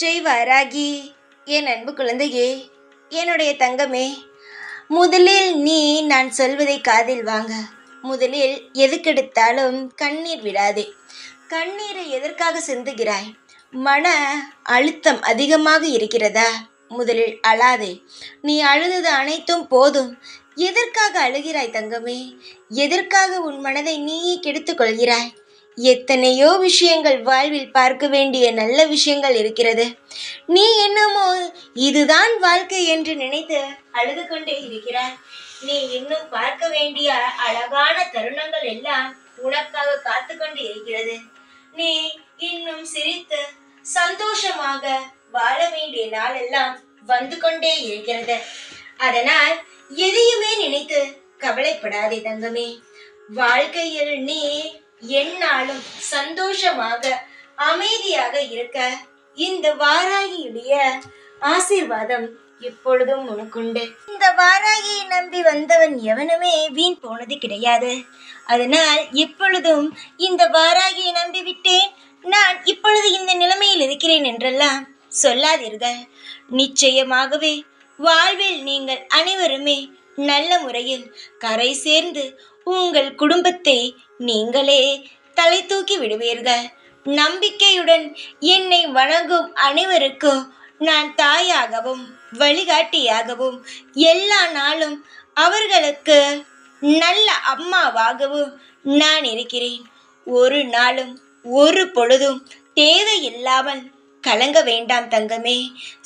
ஜெய் வாராகி, என் அன்பு குழந்தையே, என்னுடைய தங்கமே, முதலில் நீ நான் சொல்வதை காதில் வாங்க. முதலில் எதுக்கெடுத்தாலும் கண்ணீர் விடாதே. கண்ணீரை எதற்காக சிந்துகிறாய்? மன அழுத்தம் அதிகமாக இருக்கிறதா? முதலில் அழாதே. நீ அழுதது அனைத்தும் போதும். எதற்காக அழுகிறாய் தங்கமே? எதற்காக உன் மனதை நீயே கெடுத்துக் கொள்கிறாய்? எத்தனையோ விஷயங்கள் வாழ்வில் பார்க்க வேண்டிய நல்ல விஷயங்கள் இருக்கிறது. நீ என்னமோ இதுதான் வாழ்க்கை என்று நினைத்து அழுது கொண்டே இருக்கிறாய். நீ இன்னும் பார்க்க வேண்டிய அழகான தருணங்கள் எல்லாம் உனக்காக காத்து கொண்டு இருக்கிறது. நீ இன்னும் சிரித்து சந்தோஷமாக வாழ வேண்டிய நாளெல்லாம் வந்து கொண்டே இருக்கிறது. அதனால் எதையுமே நினைத்து கவலைப்படாதே தங்கமே. வாழ்க்கையில் நீ எந்நாளும் சந்தோஷமாக அமைதியாக இருக்க இந்த வாராகியுடைய ஆசீர்வாதம் எப்பொழுதும் உனக்குண்டு. இந்த வாராகியை நம்பி வந்தவன் எவனுமே வீண் போனது கிடையாது. அதனால் எப்பொழுதும் இந்த வாராகியை நம்பி விட்டேன், நான் இப்பொழுது இந்த நிலைமையில் இருக்கிறேன் என்றெல்லாம் சொல்லாதீர்கள். நிச்சயமாகவே வாழ்வில் நீங்கள் அனைவருமே நல்ல முறையில் கரை சேர்ந்து உங்கள் குடும்பத்தை நீங்களே தலை தூக்கி விடுவீர்கள். நம்பிக்கையுடன் என்னை வணங்கும் அனைவருக்கும் நான் தாயாகவும் வழிகாட்டியாகவும் எல்லா நாளும் அவர்களுக்கு நல்ல அம்மாவாகவும் நான் இருக்கிறேன். ஒரு நாளும் ஒரு பொழுதும் தேவையில்லாமல் கலங்க வேண்டாம் தங்கமே.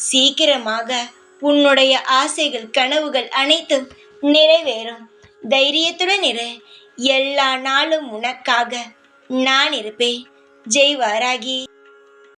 சீக்கிரமாக உன்னுடைய ஆசைகள் கனவுகள் அனைத்தும் நிறைவேறும். தைரியத்துடன் இரு. எல்லா நாளும் உனக்காக நான் இருப்பேன். ஜெய் வாராகி.